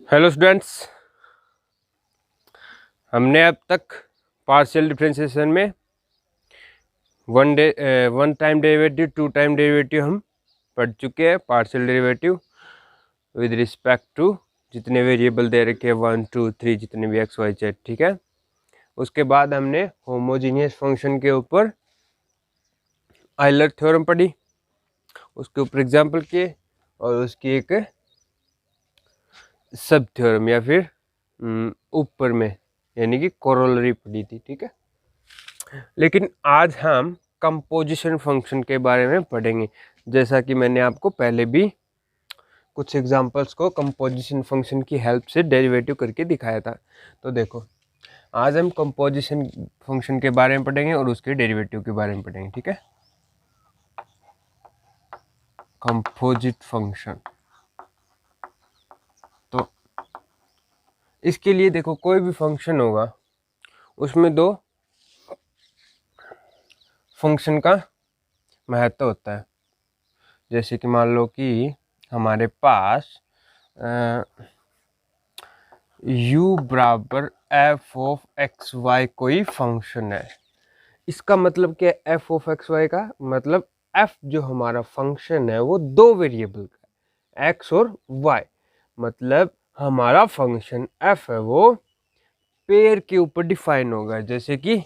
Hello students, हमने अब तक पार्शियल डिफरेंशिएशन में one time derivative, two time derivative हम पढ़ चुके हैं। Partial derivative with respect to जितने वेरिएबल दे रखे हैं 1, 2, 3 जितने भी एक्स वाई जेड, ठीक है। उसके बाद हमने होमोजीनियस फंक्शन के ऊपर आयलर थ्योरम पढ़ी, उसके ऊपर एग्जाम्पल किए और उसकी एक सब थ्योरम या फिर ऊपर में यानी कि कोरोलरी पढ़ी थी, ठीक है। लेकिन आज हम कंपोजिशन फंक्शन के बारे में पढ़ेंगे। जैसा कि मैंने आपको पहले भी कुछ एग्जांपल्स को कंपोजिशन फंक्शन की हेल्प से डेरिवेटिव करके दिखाया था। तो देखो, आज हम कंपोजिशन फंक्शन के बारे में पढ़ेंगे और उसके डेरिवेटिव के बारे में पढ़ेंगे, ठीक है। कंपोजिट फंक्शन, तो इसके लिए देखो, कोई भी फंक्शन होगा उसमें दो फंक्शन का महत्व होता है। जैसे कि मान लो कि हमारे पास u बराबर एफ ऑफ एक्स वाई कोई फंक्शन है। इसका मतलब क्या है? एफ ऑफ एक्स वाई का मतलब f जो हमारा फंक्शन है वो दो वेरिएबल का है, x और y। मतलब हमारा फंक्शन f है वो पेयर के ऊपर डिफाइन होगा। जैसे कि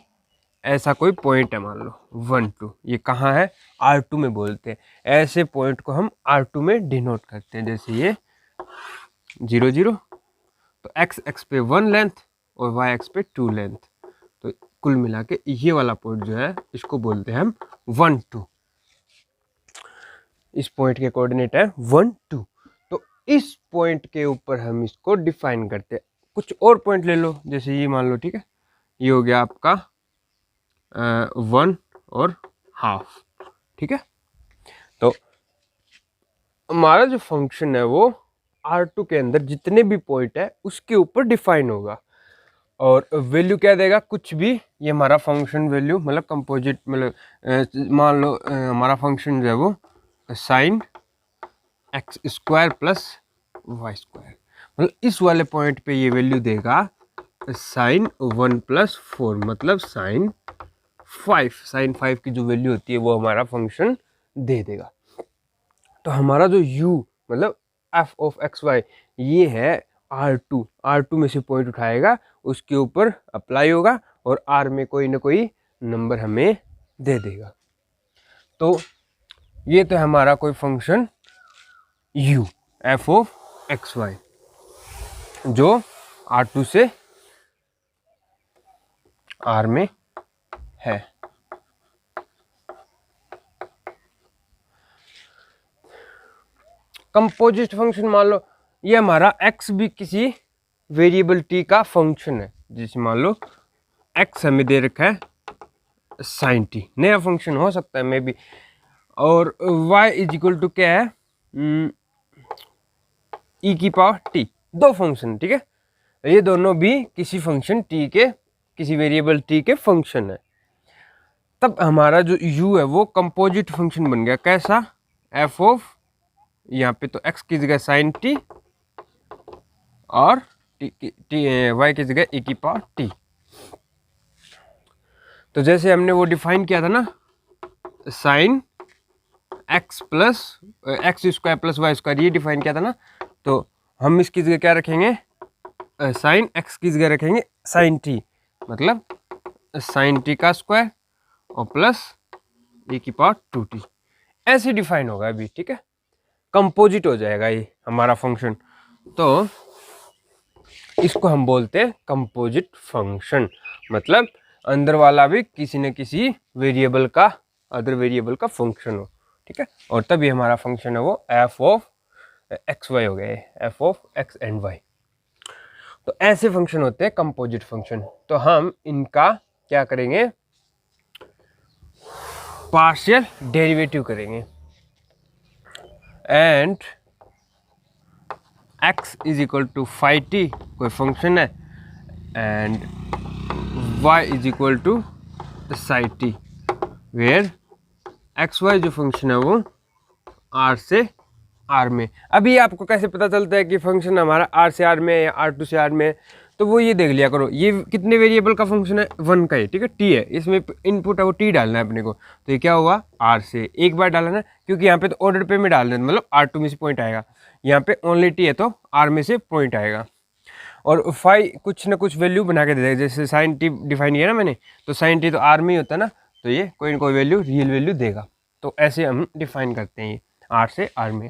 ऐसा कोई पॉइंट है, मान लो 1, 2, ये कहाँ है? R2 में बोलते हैं। ऐसे पॉइंट को हम R2 में डिनोट करते हैं। जैसे ये 0, 0, तो x पे 1 लेंथ और y x पे 2 लेंथ, तो कुल मिला के ये वाला पॉइंट जो है इसको बोलते हैं हम 1, 2। इस पॉइंट के कोऑर्डिनेट है 1, 2। तो इस पॉइंट के ऊपर हम इसको डिफाइन करते हैं। कुछ और पॉइंट ले लो, जैसे ये मान लो, ठीक है। ये हो गया आपका 1 और हाफ, ठीक है। तो हमारा जो फंक्शन है वो R2 के अंदर जितने भी पॉइंट है उसके ऊपर डिफाइन होगा और वैल्यू क्या देगा? कुछ भी। ये हमारा फंक्शन वैल्यू मतलब कंपोजिट, मतलब मान लो हमारा फंक्शन जो है वो sine x square plus y square, मतलब इस वाले पॉइंट पे ये वैल्यू देगा साइन 1 + 4, मतलब साइन 5 की जो वैल्यू होती है वो हमारा फंक्शन दे देगा। तो हमारा जो u मतलब f ऑफ एक्स वाई ये है R2 में से पॉइंट उठाएगा, उसके ऊपर अप्लाई होगा और R में कोई ना कोई नंबर हमें दे देगा। तो ये तो हमारा कोई function u f of x y जो R2 से R में है। कंपोजिट फंक्शन, मान लो ये हमारा x भी किसी वेरिएबल t का फंक्शन है। जैसे मान लो x हमें दे रखा है साइन t, नया फंक्शन हो सकता है मे बी, और y = क्या है? e की पावर t, दो फंक्शन, ठीक है। ये दोनों भी किसी फंक्शन t के, किसी वेरिएबल t के फंक्शन है। तब हमारा जो u है वो कंपोजिट फंक्शन बन गया। कैसा? f ऑफ, यहाँ पे तो x की जगह साइन t और y की जगह e की पावर t। तो जैसे हमने वो डिफाइन किया था ना, sine x plus x square plus y square, ये डिफाइन किया था ना। तो हम इसकी जगह क्या रखेंगे? साइन x की जगह रखेंगे साइन t, मतलब साइन t का स्क्वायर और प्लस e की पावर 2t। ऐसे डिफाइन होगा अभी, ठीक है। कंपोजिट हो जाएगा ये हमारा फंक्शन। तो इसको हम बोलते हैं कंपोजिट फंक्शन, मतलब अंदर वाला भी किसी न किसी वेरिएबल का, अदर वेरिएबल का फंक्शन हो, ठीक है। और तभी हमारा फंक्शन है वो f ऑफ एक्स वाई हो गया, f of x and y। तो ऐसे फंक्शन होते हैं कंपोजिट फंक्शन। तो हम इनका क्या करेंगे? पार्शियल डेरिवेटिव करेंगे। एंड x = phi t कोई फंक्शन है and y = psi t, where x y जो फंक्शन है वो r से आर में। अभी आपको कैसे पता चलता है कि फंक्शन हमारा आर से आर में है या आर टू से आर में है, तो वो ये देख लिया करो, ये कितने वेरिएबल का फंक्शन है, 1 का है, ठीक है, टी है, इसमें इनपुट है वो टी डालना है अपने को, तो ये क्या हुआ आर से एक बार डालना है, क्योंकि यहाँ पे तो ऑर्डर पे में डालना है, मतलब आर टू में से पॉइंट आएगा, यहाँ पे ओनली टी है तो आर में से पॉइंट आएगा। और फाई कुछ ना कुछ वैल्यू बना के दे देगा, जैसे साइन टी डिफाइन किया ना मैंने, तो साइन टी तो आर में ही होता है ना, तो ये कोई ना कोई वैल्यू रियल वैल्यू देगा, तो ऐसे हम डिफाइन करते हैं ये आर से आर में,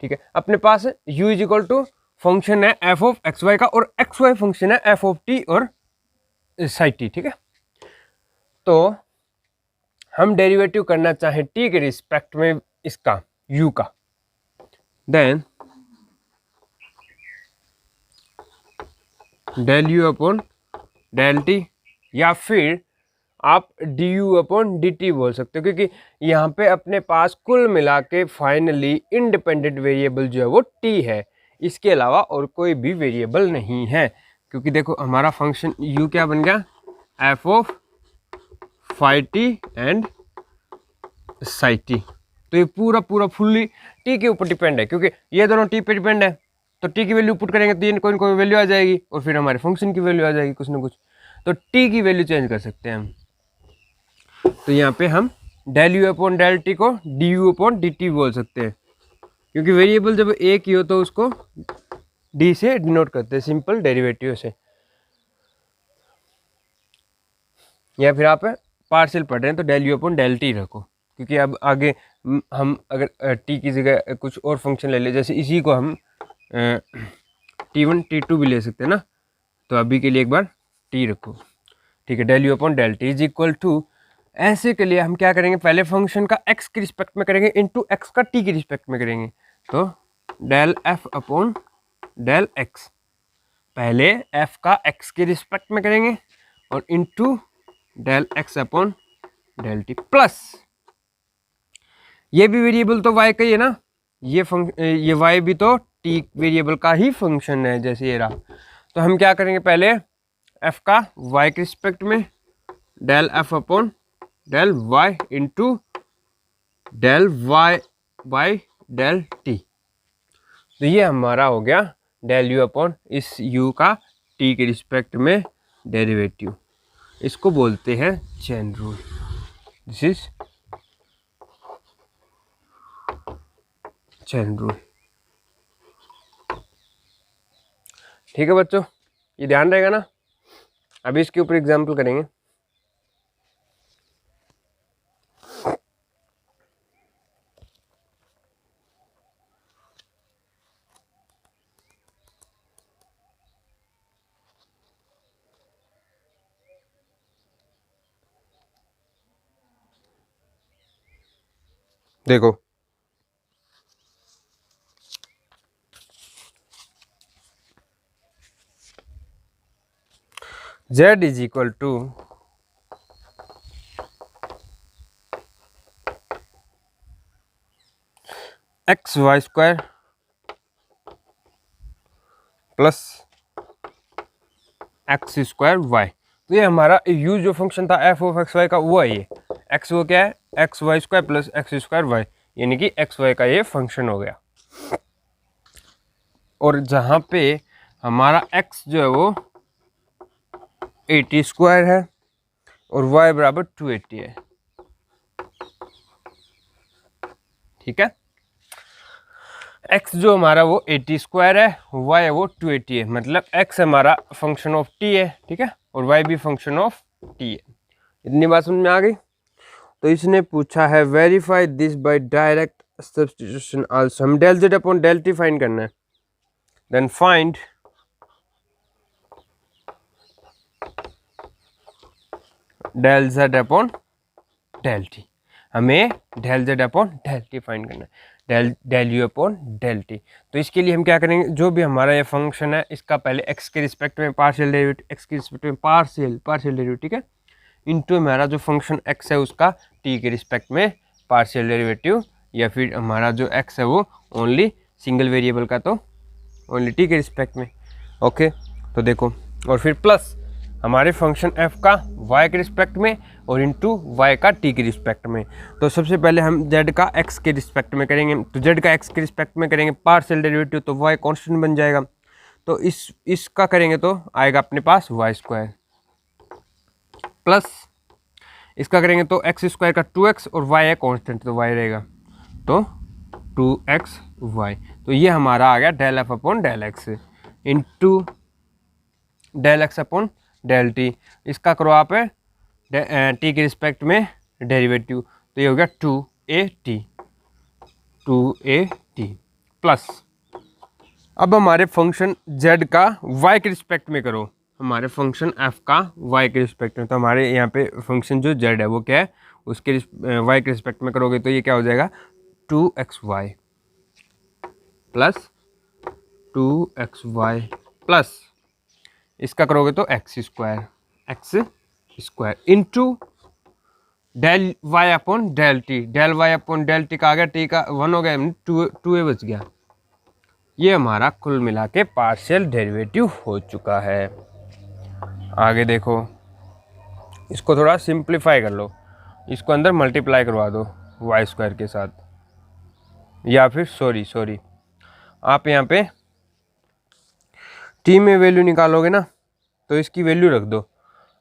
ठीक है। अपने पास u is equal to function है एफ ऑफ एक्स वाई का, और एक्स वाई फंक्शन है एफ ऑफ टी और साई टी, ठीक है। तो हम डेरिवेटिव करना चाहें टी के रिस्पेक्ट में इसका u का, then del u upon del t, या फिर आप d u upon d t बोल सकते हो, क्योंकि यहाँ पे अपने पास कुल मिला के फाइनली इंडिपेंडेंट वेरिएबल जो है वो टी है, इसके अलावा और कोई भी वेरिएबल नहीं है, क्योंकि देखो हमारा फंक्शन u क्या बन गया, f of phi t and psi t, तो ये पूरा पूरा फुल्ली टी के ऊपर डिपेंड है, क्योंकि ये दोनों टी पे डिपेंड है, तो टी की वैल्यू पुट करेंगे तो ये कोई ना कोई वैल्यू आ जाएगी, और फिर हमारे फंक्शन की वैल्यू आ जाएगी कुछ ना कुछ, तो टी की वैल्यू चेंज कर सकते हैं हम। तो यहाँ पे हम del u upon del t को d u upon d t बोल सकते हैं, क्योंकि वेरिएबल जब एक ही हो तो उसको डी से डिनोट करते हैं, सिंपल डेरिवेटिव से। या फिर आप पार्शियल पढ़ रहे हैं तो del u upon del t रखो, क्योंकि अब आगे हम अगर टी की जगह कुछ और फंक्शन ले ले, जैसे इसी को हम T1 T2 भी ले सकते हैं ना, तो अभी के लिए एक बार टी रखो, ठीक है। Del u upon del t is equal to, ऐसे के लिए हम क्या करेंगे, पहले फंक्शन का x के रिस्पेक्ट में करेंगे इनटू x का t के रिस्पेक्ट में करेंगे, तो del f upon del x, पहले f का x के रिस्पेक्ट में करेंगे और into del x upon del t, plus ये भी वेरिएबल तो y का ही है ना, ये y भी तो t वेरिएबल का ही फंक्शन है, जैसे ये रहा, तो हम क्या करेंगे, पहले f का y के रिस्पेक्ट में del f upon del y into del y by del t, तो ये हमारा हो गया डेल u अपॉन इस u का t के रिस्पेक्ट में डेरिवेटिव, इसको बोलते हैं chain rule, this is chain rule, ठीक है बच्चों, ये ध्यान रहेगा ना। अभी इसके ऊपर एग्जाम्पल करेंगे। देखो z is equal to x y square plus x square y, तो ये हमारा u जो फंक्शन था एफ ऑफ एक्स वाई का वो है, ये x वो क्या है, x y square plus x square y, यानी कि एक्स वाई का ये फंक्शन हो गया। और जहाँ पे हमारा x जो है वो 80 स्क्वायर है और y बराबर 280 है, ठीक है। x जो हमारा वो 80 स्क्वायर है, y है वो 280 है, मतलब x हमारा फंक्शन ऑफ t है, ठीक है, और y भी फंक्शन ऑफ t है। इतनी बात समझ में आ गई। तो इसने पूछा है verify this by direct substitution also, हम del z upon del t find करना है, then find del z upon del t, हमें del z upon del t find करना है, del u upon del t. तो इसके लिए हम क्या करेंगे, जो भी हमारा ये फंक्शन है इसका पहले x के रिस्पेक्ट में पार्शियल डेरिवेटिव, x के रिस्पेक्ट में पार्शियल डेरिवेटिव, ठीक है, इनटू हमारा जो फंक्शन x है उसका t के रिस्पेक्ट में पार्शियल डेरिवेटिव, या फिर हमारा जो x है वो ओनली सिंगल वेरिएबल का तो ओनली t के रिस्पेक्ट में, ओके। तो देखो, और फिर प्लस हमारे फंक्शन f का y के रिस्पेक्ट में और इंटू y का t के रिस्पेक्ट में। तो सबसे पहले हम z का x के रिस्पेक्ट में करेंगे, तो z का x के रिस्पेक्ट में करेंगे पार्शियल डेरिवेटिव, तो y कांस्टेंट बन जाएगा। तो इसका करेंगे तो आएगा अपने पास वाई स्क्वायर, प्लस इसका करेंगे तो एक्स स्क्वायर का 2x और y है कांस्टेंट तो y रहेगा, तो 2xy। तो ये हमारा आ गया del f upon del x into del x upon del t. इसका करो आप टी के रिस्पेक्ट में डेरिवेटिव, तो ये हो गया 2a t प्लस अब हमारे फंक्शन z का y के रिस्पेक्ट में करो, हमारे फंक्शन f का y के रिस्पेक्ट में। तो हमारे यहाँ पे फंक्शन जो z है वो क्या है, उसके y के रिस्पेक्ट में करोगे तो ये क्या हो जाएगा 2xy प्लस 2xy प्लस इसका करोगे तो x square into del y upon del t. Del y upon del t का आ गया, टी का 1 हो गया, 2a बच गया। ये हमारा कुल मिला के पार्शियल डेरिवेटिव हो चुका है। आगे देखो, इसको थोड़ा सिंप्लीफाई कर लो, इसको अंदर मल्टीप्लाई करवा दो वाई स्क्वायर के साथ, या फिर सॉरी आप यहाँ पे टी में वैल्यू निकालोगे ना, तो इसकी वैल्यू रख दो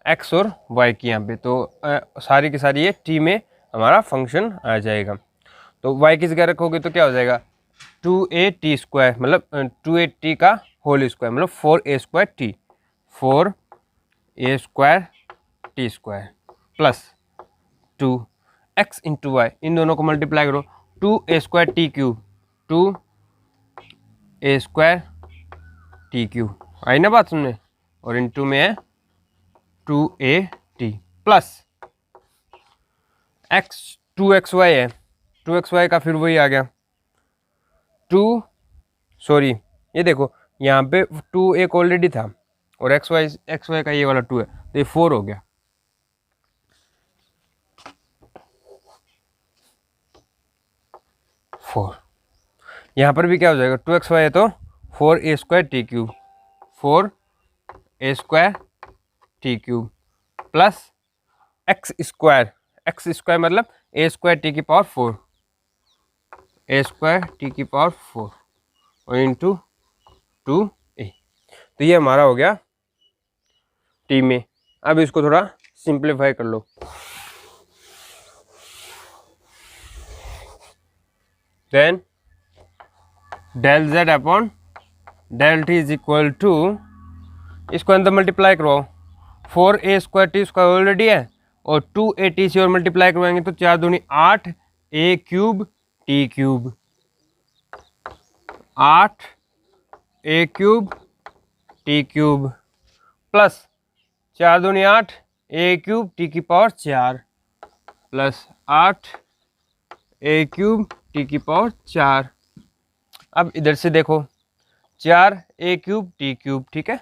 एक्स और वाई की यहाँ पे, तो सारी की सारी ये टी में हमारा फंक्शन आ जाएगा। तो वाई की जगह रखोगे तो क्या हो जाएगा 2a t स्क्वायर, मतलब 2a t का होल स्क्वायर, मतलब 4a square t, 4a square t square plus 2x into y, इन दोनों को मल्टीप्लाई करो, 2a square t cube, 2a square t cube, आई ना बात सुनने, और इंटू में है 2a t plus x 2xy है, 2xy का फिर वही आ गया ये देखो यहाँ पे 2 एक ऑलरेडी था और xy का ये वाला 2 है, तो ये 4 हो गया। यहाँ पर भी क्या हो जाएगा 2xy है तो 4a square t cube, 4a square t cube plus x square मतलब a स्क्वायर टी की पावर 4, a स्क्वायर टी की पावर 4 और इंटू 2a। तो ये हमारा हो गया टी में। अब इसको थोड़ा सिंप्लीफाई कर लो, then del z upon del t is equal to, इसको अंदर मल्टीप्लाई करवाओ, 4a square t square already है और 2a t से और मल्टीप्लाई करवाएंगे तो 4 दूनी 8 a cube T cube, 8 a cube T cube plus 4 दूनी 8 a क्यूब टी की power 4 plus 8 a cube T की पावर 4। अब इधर से देखो 4 a क्यूब टी क्यूब, ठीक है,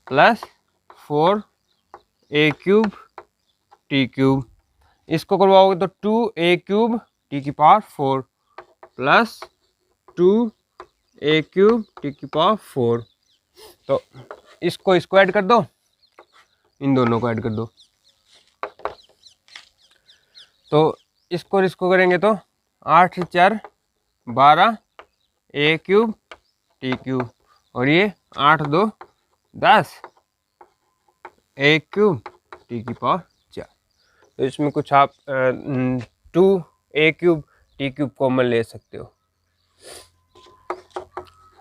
plus 4 a cube T cube, इसको करवाओगे तो 2a क्यूब टी की power 4 plus 2a cube T की पावर 4। तो इसको ऐड कर दो, इन दोनों को ऐड कर दो, तो इसको करेंगे तो 8 4 12 a क्यूब टी क्यूब और ये 8 2 10 a क्यूब टी की पावर 4। तो इसमें कुछ आप 2a cube T cube common ले सकते हो,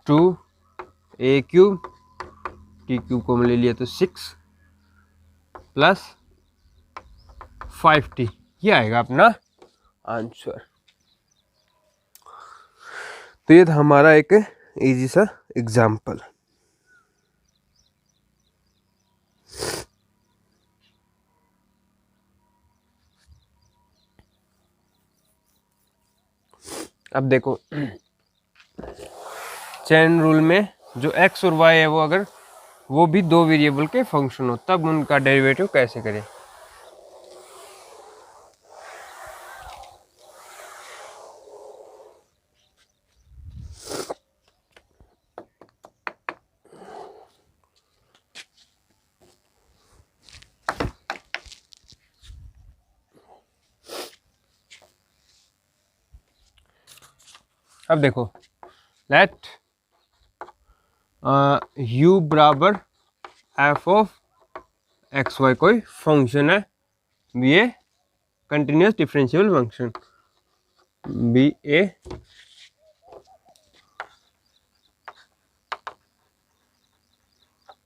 2a cube T cube common ले लिया तो 6 प्लस 5t, ये आएगा अपना आंसर। तो ये था हमारा एक इजी सा एग्जाम्पल। अब देखो चेन रूल में जो x और y है वो अगर वो भी दो वेरिएबल के फंक्शन हो तब उनका डेरिवेटिव कैसे करें। अब देखो, लेट u बराबर f ऑफ एक्स वाई कोई फंक्शन है, be a continuous differential function, be a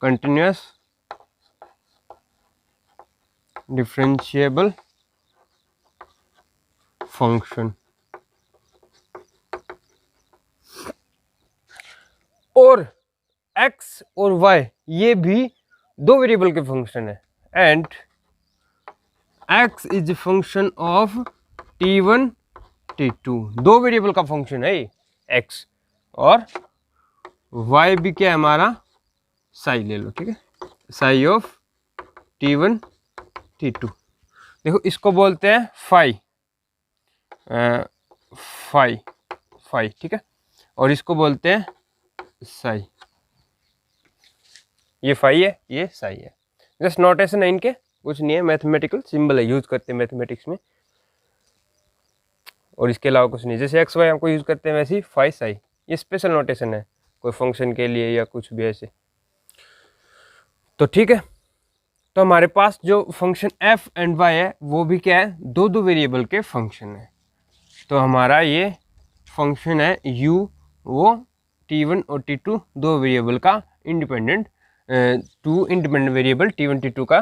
continuous differentiable function, और x और y ये भी दो वेरिएबल के फंक्शन है, and x is function of t1 t2, दो वेरिएबल का फंक्शन है x, और y भी क्या है हमारा, साई ले लो, ठीक है, साई ऑफ t1 t2। देखो इसको बोलते हैं फाई, फाई फाई, ठीक है, और इसको बोलते हैं साई, ये फाई है, ये साई है, जस्ट नोटेशन है इनके, कुछ नहीं है, मैथमेटिकल सिंबल है, यूज करते हैं मैथमेटिक्स में, और इसके अलावा कुछ नहीं। जैसे एक्स वाई हमको यूज करते हैं वैसे ही फाई साई, ये स्पेशल नोटेशन है कोई फंक्शन के लिए या कुछ भी ऐसे। तो ठीक है, तो हमारे पास जो फंक्शन एफ एंड वाई है वो भी क्या है, दो दो वेरिएबल के फंक्शन है। तो हमारा ये फंक्शन है u, वो t1 और t2 दो वेरिएबल का independent, to independent variable t1 t2 का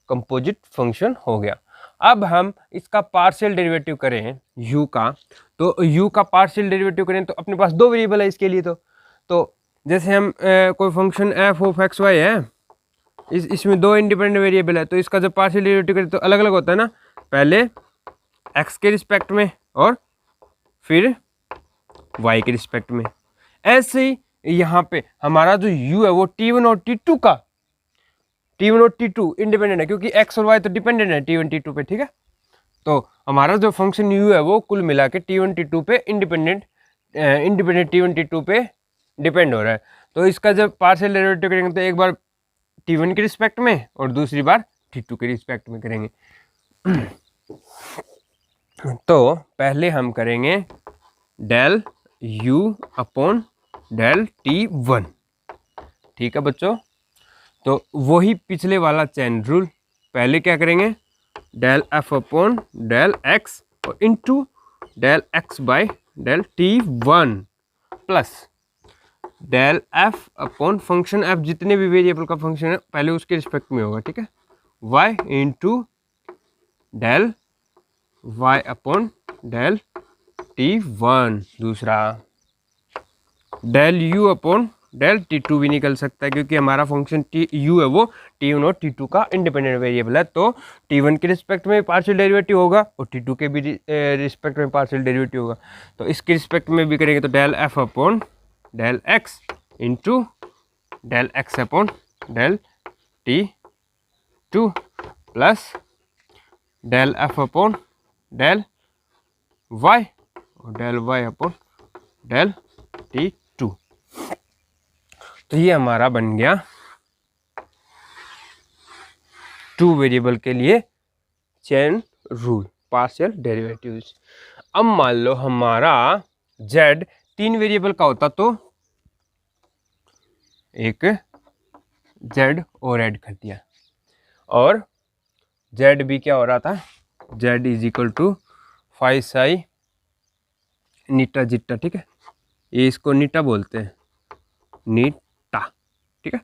कंपोजिट फंक्शन हो गया। अब हम इसका पार्शियल डेरिवेटिव करें u का, तो u का पार्शियल डेरिवेटिव करें तो अपने पास दो वेरिएबल है इसके लिए। तो जैसे हम कोई function f of x y है, इसमें दो इंडिपेंडेंट वेरिएबल है, तो इसका जब पार्शियल डेरिवेटिव करें तो अलग अलग होता है ना, पहले x के रिस्पेक्ट में और फिर y के रिस्पेक्ट में। ऐसे ही यहाँ पे हमारा जो u है वो t1 और t2 का, t1 और t2 इंडिपेंडेंट है क्योंकि x और y तो डिपेंडेंट है t1 t2 पे, ठीक है। तो हमारा जो फंक्शन u है वो कुल मिला के t1 t2 पे इंडिपेंडेंट t1 t2 पे डिपेंड हो रहा है। तो इसका जब पार्शियल डेरिवेटिव करेंगे तो एक बार t1 के रिस्पेक्ट में और दूसरी बार t2 के रिस्पेक्ट में करेंगे। तो पहले हम करेंगे del u upon del t1, ठीक है बच्चों। तो वही पिछले वाला चेन रूल, पहले क्या करेंगे, del f upon del x और into del x by del t1 plus del f upon function f, जितने भी वेरिएबल का फंक्शन है पहले उसके रिस्पेक्ट में होगा, ठीक है, y into del y upon del t1, दूसरा del u upon del t2 भी निकल सकता है क्योंकि हमारा फंक्शन u है वो t1 और t2 का इंडिपेंडेंट वेरिएबल है, तो t1 के रिस्पेक्ट में पार्शियल डेरिवेटिव होगा और t2 के भी रिस्पेक्ट में पार्शियल डेरिवेटिव होगा। तो इसके रिस्पेक्ट में भी करेंगे तो del f upon del x into del x upon del t2 plus del f upon del y और del y upon del t2। तो ये हमारा बन गया टू वेरिएबल के लिए चेन रूल, पार्शियल डेरिवेटिव्स। अब मान लो हमारा z तीन वेरिएबल का होता तो एक z और ऐड कर दिया, और z भी क्या हो रहा था, z is equal to phi psi नीटा जिट्टा, ठीक है, ये इसको नीटा बोलते हैं, नीटा, ठीक है,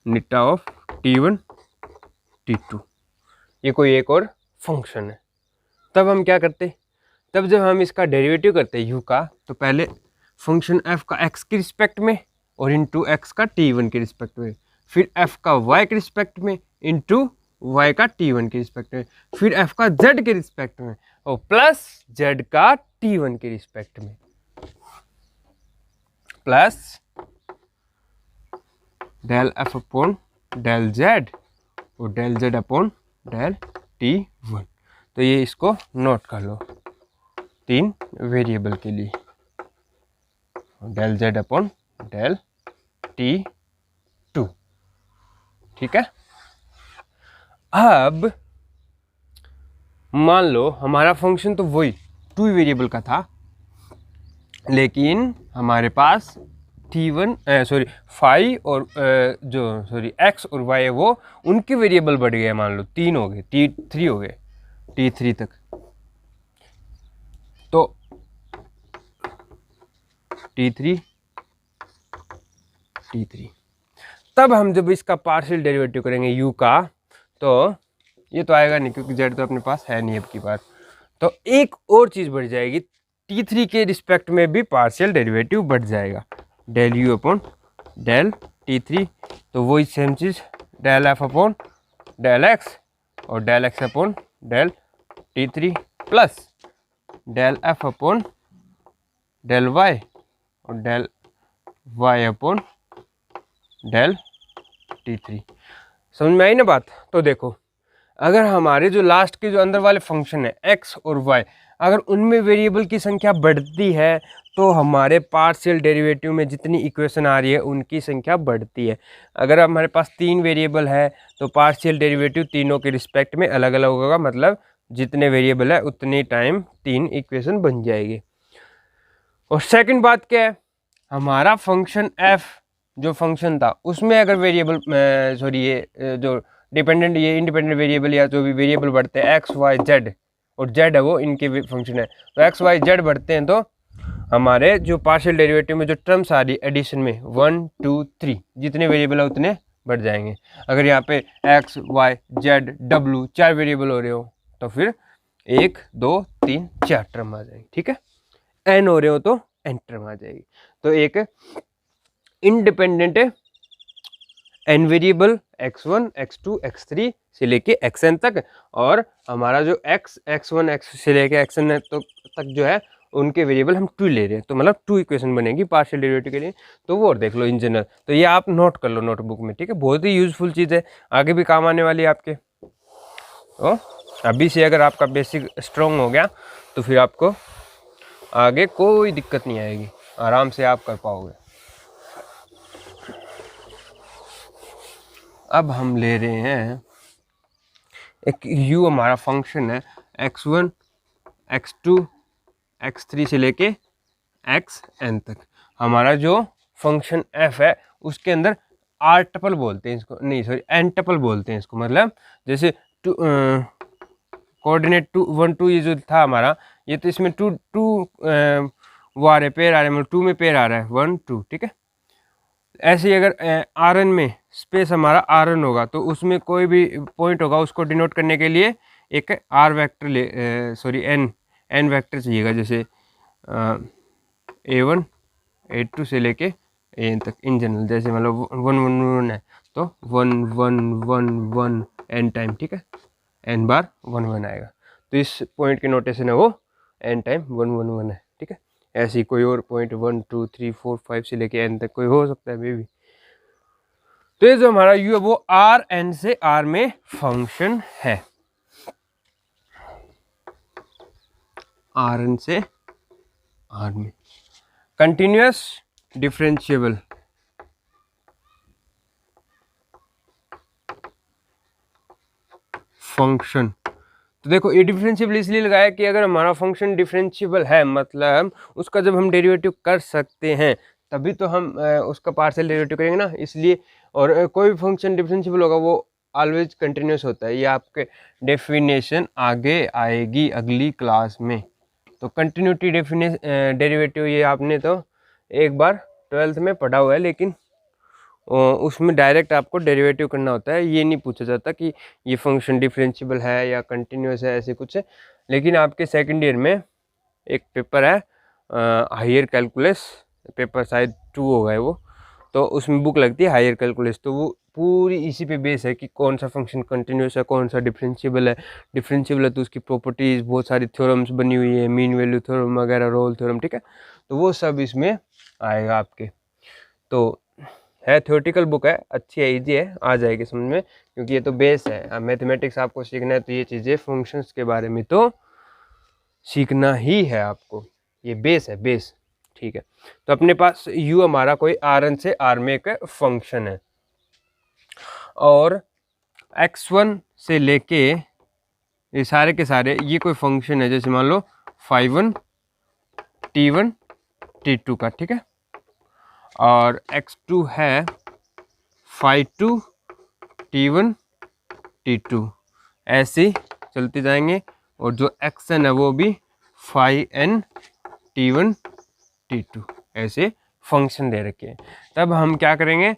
नीटा ऑफ t1 t2, ये कोई एक और फंक्शन है। तब हम क्या करते, तब जब हम इसका डेरिवेटिव करते हैं u का, तो पहले फंक्शन f का x के रिस्पेक्ट में और इंटू x का t1 के रिस्पेक्ट में, फिर f का y के रिस्पेक्ट में इंटू y का t1 के रिस्पेक्ट में, फिर f का z के रिस्पेक्ट में और प्लस z का t1 के रिस्पेक्ट में, plus del f upon del z और del z upon del t1। तो ये इसको नोट कर लो तीन वेरिएबल के लिए, del z upon del t2, ठीक है। अब मान लो हमारा फंक्शन तो वही टू वेरिएबल का था, लेकिन हमारे पास फाई और एक्स और वाई है वो उनके वेरिएबल बढ़ गए, मान लो 3 हो गए, T3 हो गए, T3 तक। तो T3 तब हम जब इसका पार्शियल डेरिवेटिव करेंगे u का, तो ये तो आएगा नहीं क्योंकि z तो अपने पास है नहीं अब की बार। तो एक और चीज़ बढ़ जाएगी, T3 के रिस्पेक्ट में भी पार्शियल डेरिवेटिव बढ़ जाएगा, del u upon del T3। तो वही सेम चीज़ del f upon del x और del x upon del T3 plus del f upon del y और del y upon del T3। समझ में आई ना बात? तो देखो, अगर हमारे जो लास्ट के जो अंदर वाले फंक्शन है x और y, अगर उनमें वेरिएबल की संख्या बढ़ती है तो हमारे पार्शियल डेरिवेटिव में जितनी इक्वेशन आ रही है उनकी संख्या बढ़ती है। अगर हमारे पास 3 वेरिएबल है तो पार्शियल डेरिवेटिव तीनों के रिस्पेक्ट में अलग अलग होगा, मतलब जितने वेरिएबल है उतने टाइम 3 इक्वेशन बन जाएगी। और सेकंड बात क्या है, हमारा फंक्शन f जो फंक्शन था उसमें अगर वेरिएबल ये जो डिपेंडेंट ये इंडिपेंडेंट वेरिएबल या जो भी वेरिएबल बढ़ते हैं x y z, और z है वो इनके फंक्शन है, तो x y z बढ़ते हैं तो हमारे जो पार्शियल डेरिवेटिव में जो टर्म्स आ रही एडिशन में 1 2 3 जितने वेरिएबल है उतने बढ़ जाएंगे। अगर यहाँ पे x y z w 4 variable हो रहे हो तो फिर 1 2 3 4 टर्म आ जाएगी, ठीक है। n हो रहे हो तो n टर्म आ जाएगी। तो एक independent n variable x1 x2 x3 से लेके xn तक, और हमारा जो x1 x से लेके xn तक जो है उनके वेरिएबल हम 2 ले रहे हैं, तो मतलब 2 इक्वेशन बनेगी पार्शियल डेरिवेटिव के लिए। तो वो और देख लो इन जनरल, तो ये आप नोट कर लो नोटबुक में, ठीक है। बहुत ही यूजफुल चीज़ है, आगे भी काम आने वाली है आपके। तो अभी से अगर आपका बेसिक स्ट्रॉन्ग हो गया तो फिर आपको आगे कोई दिक्कत नहीं आएगी, आराम से आप कर पाओगे। अब हम ले रहे हैं एक u हमारा फंक्शन है x1 x2 x3 से लेके xn तक। हमारा जो फंक्शन f है उसके अंदर r टपल बोलते हैं इसको, नहीं सॉरी n टपल बोलते हैं इसको, मतलब जैसे कोऑर्डिनेट 2 1 2 ये जो था हमारा, ये तो इसमें 2 2 वो आ रहे पेयर आ रहे, मतलब 2 में पेयर आ रहा है 1 2, ठीक है। ऐसे ही अगर आर एन में स्पेस हमारा आर एन होगा तो उसमें कोई भी पॉइंट होगा उसको डिनोट करने के लिए एक आर वेक्टर एन वेक्टर चाहिएगा, जैसे A1 A2 से लेके एन तक इन जनरल, जैसे मतलब 1 1 1 है तो 1 1 1 1 एन टाइम, ठीक है, एन बार 1 1 आएगा। तो इस पॉइंट की नोटेशन है वो एन टाइम 1 1 1 है, ठीक है। ऐसे ही कोई और पॉइंट 1 2 3 4 5 से लेके एन तक कोई हो सकता है मे भी। तो ये जो हमारा u है वो आर एन से आर में फंक्शन है, आर एन से आर में कंटिन्यूअस डिफरेंशिएबल फंक्शन। तो देखो ये डिफरेंशिएबल इसलिए लगाया कि अगर हमारा फंक्शन डिफरेंशिएबल है, मतलब उसका जब हम डेरिवेटिव कर सकते हैं तभी तो हम उसका पार्शियल डेरिवेटिव करेंगे ना, इसलिए। और कोई भी फंक्शन डिफरेंशिएबल होगा वो ऑलवेज कंटिन्यूस होता है, ये आपके डेफिनेशन आगे आएगी अगली क्लास में। तो कंटिन्यूटी डेरिवेटिव ये आपने तो एक बार 12th में पढ़ा हुआ है, लेकिन उसमें डायरेक्ट आपको डेरिवेटिव करना होता है, ये नहीं पूछा जाता कि ये फंक्शन डिफरेंशिएबल है या कंटिन्यूस है, ऐसे कुछ है। लेकिन आपके सेकंड ईयर में एक पेपर है हायर कैलकुलस, पेपर शायद 2 होगा है वो, तो उसमें बुक लगती है हायर कैलकुलस, तो वो पूरी इसी पे बेस है कि कौन सा फंक्शन कंटिन्यूस है कौन सा डिफरेंशिएबल है। डिफरेंशिएबल है तो उसकी प्रॉपर्टीज़ बहुत सारी थ्योरम्स बनी हुई है, मीन वैल्यू थ्योरम वगैरह, रोल थ्योरम, ठीक है। तो वो सब इसमें आएगा आपके। तो है थ्योरेटिकल बुक है, अच्छी है, इजी है, आ जाएगी समझ में, क्योंकि ये तो बेस है। अब मैथमेटिक्स आपको सीखना है तो ये चीज़ें फंक्शंस के बारे में तो सीखना ही है आपको, ये बेस है, बेस, ठीक है। तो अपने पास u हमारा कोई आर एन से आर में एक फंक्शन है, और x1 से लेके ये सारे के सारे ये कोई फंक्शन है, जैसे मान लो 5 1 T1 T2 का, ठीक है, और x2 है phi 2 T1 T2, ऐसे चलते जाएंगे। और जो xn है वो भी phi n T1 T2, ऐसे फंक्शन दे रखे हैं। तब हम क्या करेंगे,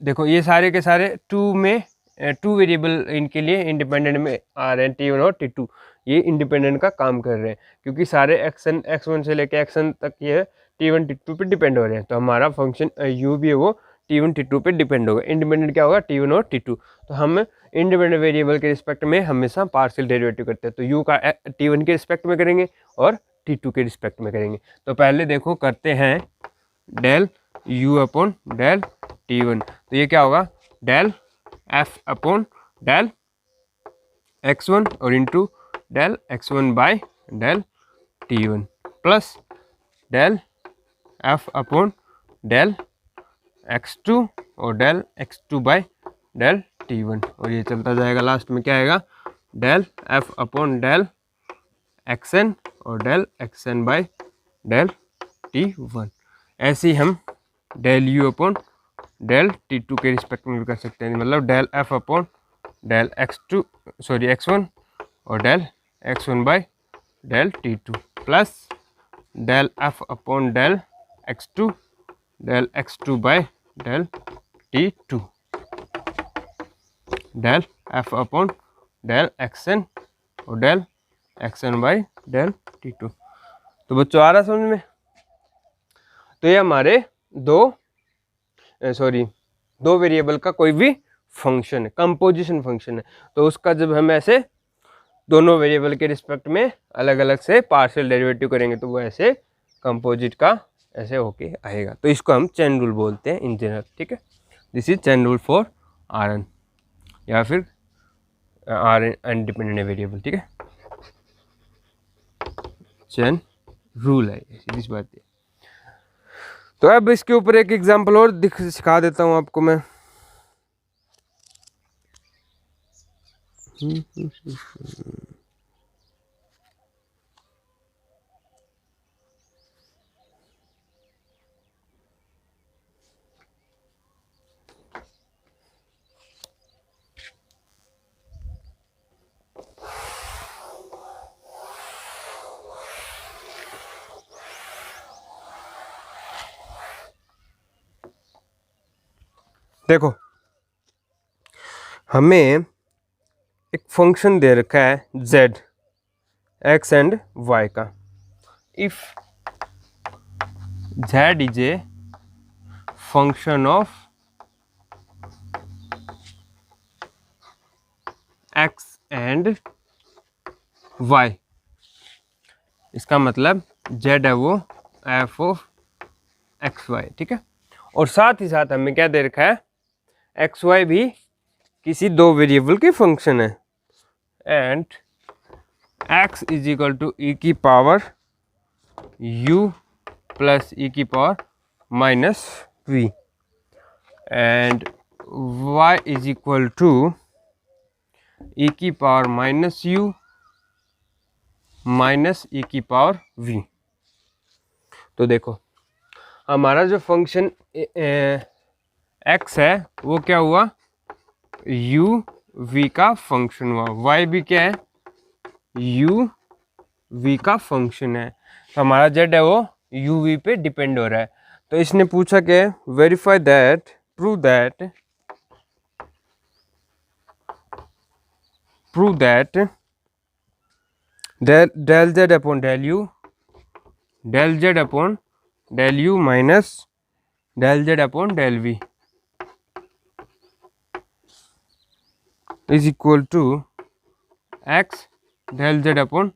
देखो ये सारे के सारे टू वेरिएबल इनके लिए इंडिपेंडेंट में आ रहे हैं, T1 और T2, ये इंडिपेंडेंट का काम कर रहे हैं क्योंकि सारे x1 से लेके xn तक ये T1 T2 पे डिपेंड हो रहे हैं। तो हमारा फंक्शन u भी है वो T1 T2 पे डिपेंड होगा। इंडिपेंडेंट क्या होगा, T1 और T2। तो हम इंडिपेंडेंट वेरिएबल के रिस्पेक्ट में हमेशा पार्शियल डेरिवेटिव करते हैं, तो u का T1 के रिस्पेक्ट में करेंगे और T2 के रिस्पेक्ट में करेंगे। तो पहले देखो करते हैं del u upon del T1, तो ये क्या होगा, del f upon del x1 और into del x1 by del T1 plus del f upon del x2 और del x2 by del T1, और ये चलता जाएगा, लास्ट में क्या आएगा, del f upon del xn और del xn by del T1। ऐसे ही हम del u upon del T2 के रिस्पेक्ट में भी कर सकते हैं, मतलब del f upon del x1 और del x1 by del T2 plus del f upon del x2 by del T2, del f upon del xn और del xn by del T2। तो बच्चों आ रहा समझ में। तो ये हमारे दो वेरिएबल का कोई भी फंक्शन है, कंपोजिशन फंक्शन है, तो उसका जब हम ऐसे दोनों वेरिएबल के रिस्पेक्ट में अलग अलग से पार्शियल डेरिवेटिव करेंगे तो वो ऐसे कंपोजिट का ऐसे होके आएगा। तो इसको हम चेन रूल बोलते हैं इन जनरल, ठीक है। This is chain rule for Rn या फिर Rn इंडिपेंडेंट वेरिएबल, ठीक है, चेन रूल है, सीधी बात है। तो अब इसके ऊपर एक एग्जांपल और सिखा देता हूं आपको मैं। देखो हमें एक फंक्शन दे रखा है z, x एंड y का। If z is a function of x and y, इसका मतलब z है वो f ऑफ एक्स वाई, ठीक है। और साथ ही साथ हमें क्या दे रखा है, एक्स वाई भी किसी दो वेरिएबल की फंक्शन है, and x is equal to e की पावर u प्लस e की power minus v, and y is equal to e की power minus u minus e की पावर v। तो देखो हमारा जो फंक्शन x है वो क्या हुआ, u v का फंक्शन हुआ, y भी क्या है, u v का फंक्शन है। तो हमारा z है वो u v पे डिपेंड हो रहा है। तो इसने पूछा कि verify that, prove that del z upon del u, del z upon del u minus del z upon del v is equal to x del z upon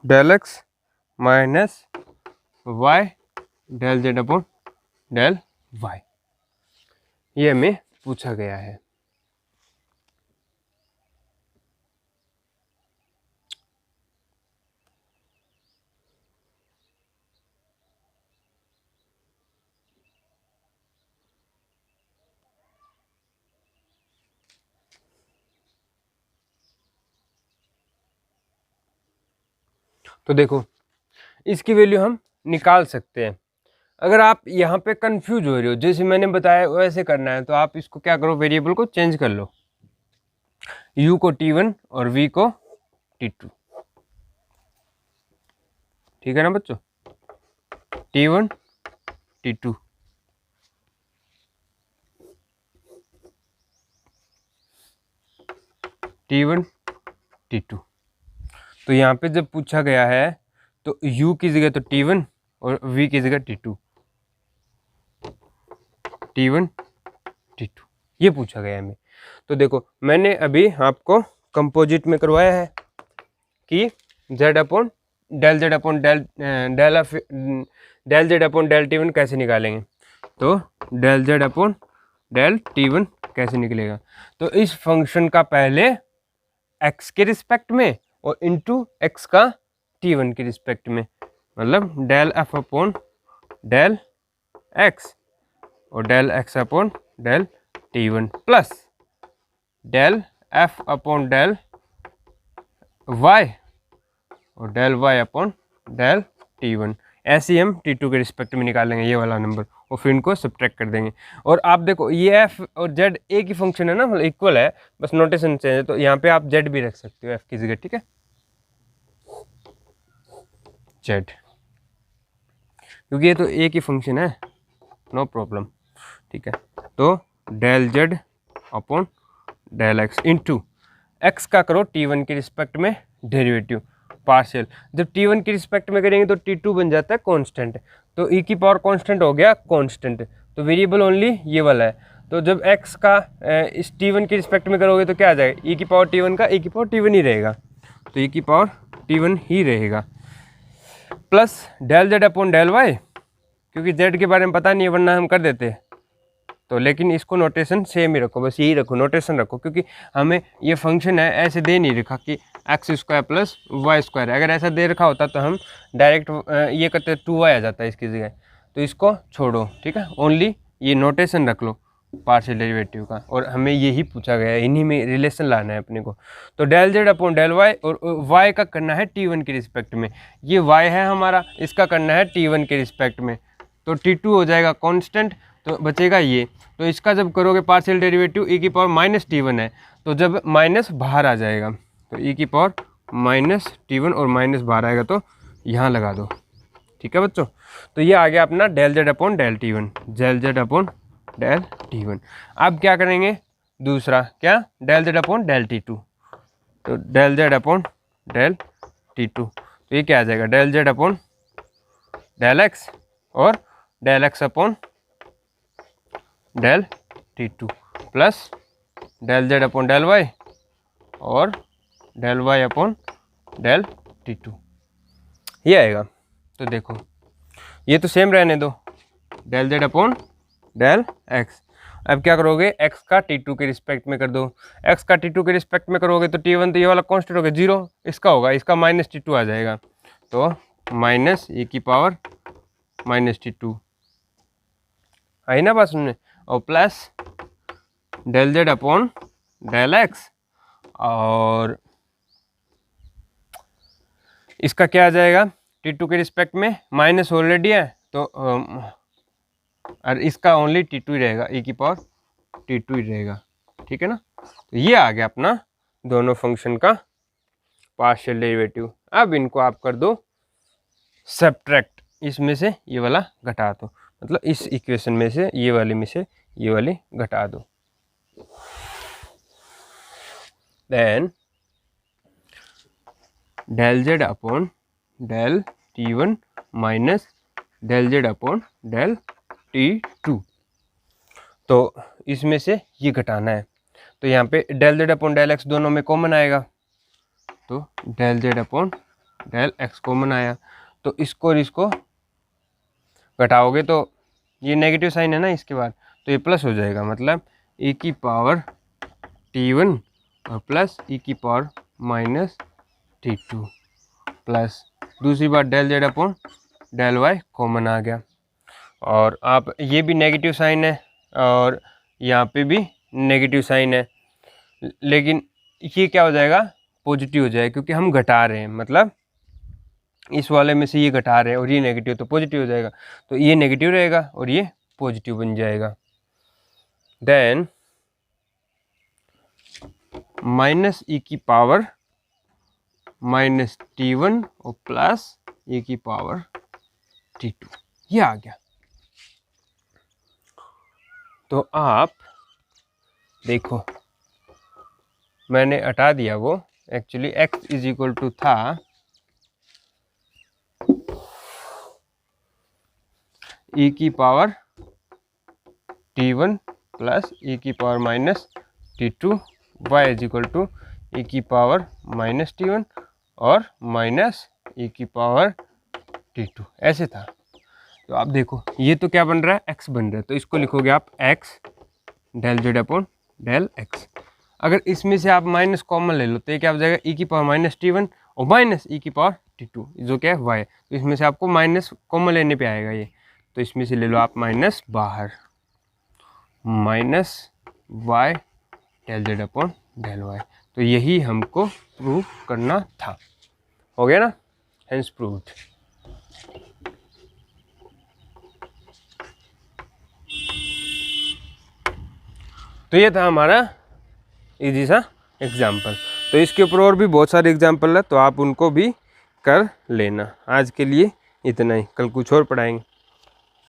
del x minus y del z upon del y, ये हमें पूछा गया है। तो देखो इसकी value हम निकाल सकते हैं। अगर आप यहाँ पे कंफ्यूज हो रहे हो, जैसे मैंने बताया वैसे करना है, तो आप इसको क्या करो, वेरिएबल को चेंज कर लो, u को t1 और v को t2, ठीक है ना बच्चों, t1 t2, t1 t2। तो यहाँ पे जब पूछा गया है तो u की जगह तो t1 और v की जगह t2, t1 t2 ये पूछा गया है हमें। तो देखो मैंने अभी आपको कंपोजिट में करवाया है कि z upon del z upon del z upon del t1 कैसे निकालेंगे। तो del z upon del t1 कैसे निकलेगा, तो इस फंक्शन का पहले x के रिस्पेक्ट में और इनटू x का t1 के रिस्पेक्ट में, मतलब del f upon del x और del x upon del t1 plus del f upon del y और del y upon del t1। ऐसे ही हम t2 के रिस्पेक्ट में निकालेंगे ये वाला नंबर और फिर इनको सब्ट्रैक्ट कर देंगे। और आप देखो ये f और z एक ही फंक्शन है ना, मतलब इक्वल है, बस नोटेशन चेंज है। तो यहाँ पे आप z भी रख सकते हो f की जगह, ठीक है, z, क्योंकि ये तो एक ही फंक्शन है, नो प्रॉब्लम, ठीक है। तो del z upon del x into x का करो t1 के रिस्पेक्ट में डेरिवेटिव पार्शियल। जब t1 के रिस्पेक्ट में करेंगे तो t2 बन जाता है कांस्टेंट, तो e की पावर कांस्टेंट हो गया कांस्टेंट, तो वेरिएबल ओनली ये वाला है। तो जब x का इस t1 के रिस्पेक्ट में करोगे तो क्या आ जाएगा, e की पावर t1 का e की पावर t1 ही रहेगा, तो e की पावर t1 ही रहेगा, plus del z upon del y, क्योंकि z के बारे में पता नहीं है वरना हम कर देते, तो लेकिन इसको नोटेशन सेम ही रखो, बस यही रखो, नोटेशन रखो, क्योंकि हमें ये फंक्शन है ऐसे दे नहीं रखा कि x square plus y square है। अगर ऐसा दे रखा होता तो हम डायरेक्ट ये करते 2y आ जाता है इसकी जगह, तो इसको छोड़ो, ठीक है, ओनली ये नोटेशन रख लो पार्शियल डेरिवेटिव का, और हमें यही पूछा गया है, इन्हीं में रिलेशन लाना है अपने को। तो del z upon del y, और वाई का करना है t1 के रिस्पेक्ट में, ये वाई है हमारा, इसका करना है t1 के रिस्पेक्ट में, तो t2 हो जाएगा कांस्टेंट, तो बचेगा ये। तो इसका जब करोगे पार्शियल डेरिवेटिव e की पावर माइनस t1 है, तो जब माइनस बाहर आ जाएगा, तो e की पावर माइनस t1 और माइनस बाहर आएगा तो यहाँ लगा दो, ठीक है बच्चों। तो ये आ गया अपना del z upon del t1, del z upon del t1। अब क्या करेंगे दूसरा, क्या, del z upon del t2, तो del z upon del t2, तो ये क्या आ जाएगा, del z upon del x और del x upon del t2 plus del z upon del y और del y upon del t2, ये आएगा। तो देखो ये तो सेम रहने दो, del z upon del x। अब क्या करोगे, x का t2 के रिस्पेक्ट में कर दो, x का t2 के रिस्पेक्ट में करोगे तो t1 तो ये वाला कांस्टेंट हो गया 0, इसका होगा, इसका माइनस t2 आ जाएगा, तो माइनस e की पावर माइनस t2 आई ना बात सुनने, और plus del z upon del x, और इसका क्या आ जाएगा, t2 के रिस्पेक्ट में माइनस ऑलरेडी है, तो और इसका ओनली t2 ही रहेगा, e की पावर t2 ही रहेगा, ठीक है ना। तो ये आ गया अपना दोनों फंक्शन का पार्शियल डेरिवेटिव। अब इनको आप कर दो सब्ट्रैक्ट, इसमें से ये वाला घटा दो, मतलब इस इक्वेशन में से ये वाली में से ये वाली घटा दो, then del z upon del t1 minus del z upon del t2, तो इसमें से ये घटाना है, तो यहाँ पे del z upon del x दोनों में कॉमन आएगा, तो del z upon del x common आया, तो इसको और इसको घटाओगे तो ये नेगेटिव साइन है ना इसके बाद, तो ये प्लस हो जाएगा, मतलब e की पावर t1 और प्लस e की पावर माइनस t2 प्लस दूसरी बार del z upon del y common आ गया, और आप ये भी नेगेटिव साइन है और यहाँ पे भी नेगेटिव साइन है, लेकिन ये क्या हो जाएगा, पॉजिटिव हो जाएगा, क्योंकि हम घटा रहे हैं, मतलब इस वाले में से ये घटा रहे हैं और ये नेगेटिव, तो पॉजिटिव हो जाएगा, तो ये नेगेटिव रहेगा और ये पॉजिटिव बन जाएगा। देन माइनस ई की पावर माइनस T1 और प्लस ई की पावर T2, ये आ गया। तो आप देखो मैंने हटा दिया वो, actually x is equal to था e की पावर T1 प्लस e की power minus T2, y is equal to e की पावर माइनस T1 और माइनस e की पावर T2, ऐसे था। तो आप देखो ये तो क्या बन रहा है, x बन रहा है, तो इसको लिखोगे आप x del z upon del x। अगर इसमें से आप माइनस कॉमन ले लो तो ये क्या हो जाएगा, e की पावर माइनस T1 और माइनस e की पावर T2, जो क्या है y। तो इसमें से आपको माइनस कॉमन लेने पे आएगा ये, तो इसमें से ले लो आप माइनस बाहर, minus y del z upon del y। तो यही हमको प्रूव करना था। हो गया ना, हेंस प्रूव्ड। तो ये था हमारा इजी सा एग्जाम्पल। तो इसके ऊपर और भी बहुत सारे एग्जाम्पल है, तो आप उनको भी कर लेना। आज के लिए इतना ही, कल कुछ और पढ़ाएंगे।